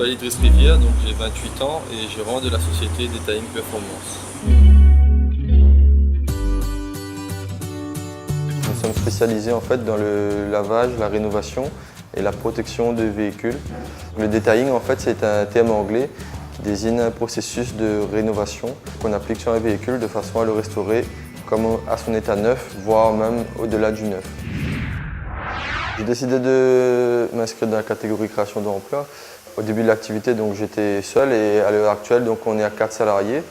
m'appelle Idriss Rivière, donc j'ai 28 ans et gérant de la société Detailing Performance. Nous sommes spécialisés en fait dans le lavage, la rénovation et la protection de véhicules. Le detailing en fait c'est un terme anglais qui désigne un processus de rénovation qu'on applique sur un véhicule de façon à le restaurer comme à son état neuf, voire même au-delà du neuf. J'ai décidé de m'inscrire dans la catégorie création d'emploi. Au début de l'activité, j'étais seul et à l'heure actuelle, on est à 4 salariés.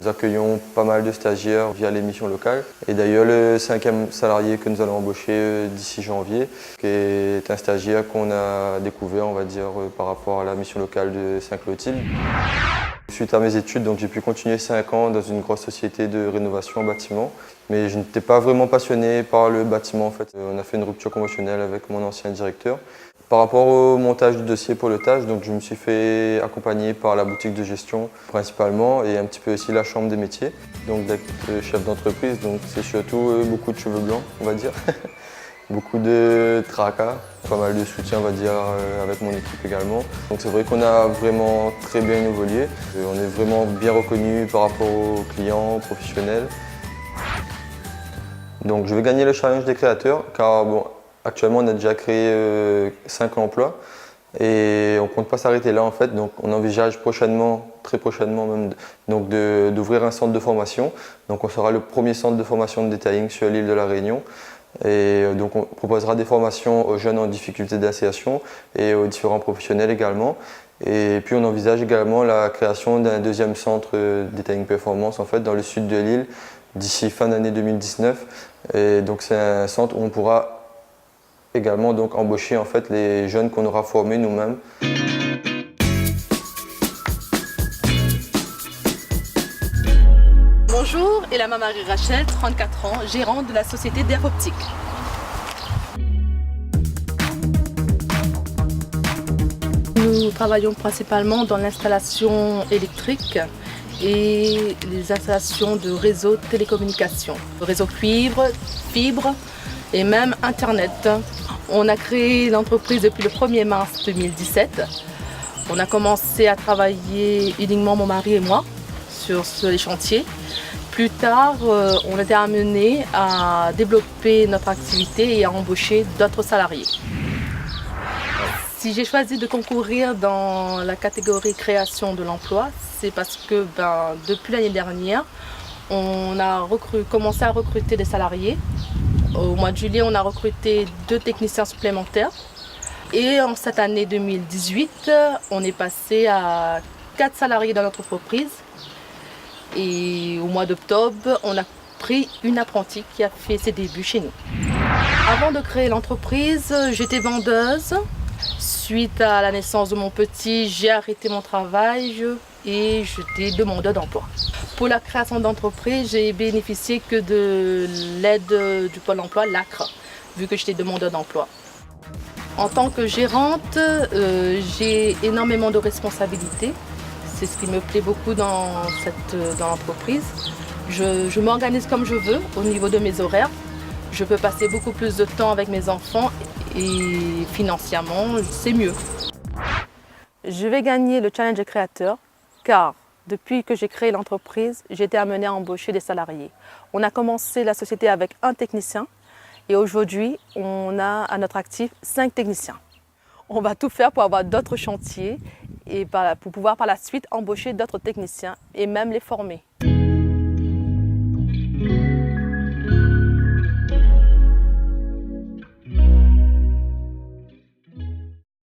Nous accueillons pas mal de stagiaires via les missions locales. Et d'ailleurs, le 5e salarié que nous allons embaucher d'ici janvier, qui est un stagiaire qu'on a découvert, on va dire, par rapport à la mission locale de Saint-Clotilde. Suite à mes études, j'ai pu continuer 5 ans dans une grosse société de rénovation en bâtiment. Mais je n'étais pas vraiment passionné par le bâtiment en fait. On a fait une rupture conventionnelle avec mon ancien directeur. Par rapport au montage du dossier pour le TAJ, je me suis fait accompagner par la boutique de gestion principalement et un petit peu aussi la chambre des métiers. D'être chef d'entreprise, c'est surtout beaucoup de cheveux blancs, on va dire. Beaucoup de tracas, pas mal de soutien on va dire avec mon équipe également. Donc c'est vrai qu'on a vraiment très bien évolué. On est vraiment bien reconnu par rapport aux clients, aux professionnels. Donc je vais gagner le challenge des créateurs car actuellement on a déjà créé 5 emplois et on ne compte pas s'arrêter là en fait. Donc on envisage prochainement, très prochainement même, d'ouvrir un centre de formation. Donc on sera le premier centre de formation de detailing sur l'île de la Réunion. Et donc on proposera des formations aux jeunes en difficulté d'insertion et aux différents professionnels également. Et puis on envisage également la création d'un 2e centre Detailing Performance en fait, dans le sud de l'île d'ici fin d'année 2019. Et donc c'est un centre où on pourra également embaucher en fait, les jeunes qu'on aura formés nous-mêmes. Bonjour, Elama Marie-Rachel, 34 ans, gérante de la société d'Air Optique. Nous travaillons principalement dans l'installation électrique et les installations de réseaux de télécommunications, réseau cuivre, fibre et même Internet. On a créé l'entreprise depuis le 1er mars 2017. On a commencé à travailler uniquement mon mari et moi sur les chantiers. Plus tard, on a été amené à développer notre activité et à embaucher d'autres salariés. Si j'ai choisi de concourir dans la catégorie création de l'emploi, c'est parce que depuis l'année dernière, on a commencé à recruter des salariés. Au mois de juillet, on a recruté 2 techniciens supplémentaires. Et en cette année 2018, on est passé à 4 salariés dans notre entreprise. Et au mois d'octobre, on a pris une apprentie qui a fait ses débuts chez nous. Avant de créer l'entreprise, j'étais vendeuse. Suite à la naissance de mon petit, j'ai arrêté mon travail et j'étais demandeur d'emploi. Pour la création d'entreprise, j'ai bénéficié que de l'aide du Pôle emploi, l'ACRE, vu que j'étais demandeur d'emploi. En tant que gérante, j'ai énormément de responsabilités. C'est ce qui me plaît beaucoup dans l'entreprise. Je m'organise comme je veux au niveau de mes horaires. Je peux passer beaucoup plus de temps avec mes enfants et financièrement, c'est mieux. Je vais gagner le challenge des créateurs car depuis que j'ai créé l'entreprise, j'ai été amenée à embaucher des salariés. On a commencé la société avec 1 technicien et aujourd'hui, on a à notre actif 5 techniciens. On va tout faire pour avoir d'autres chantiers et pour pouvoir par la suite embaucher d'autres techniciens et même les former.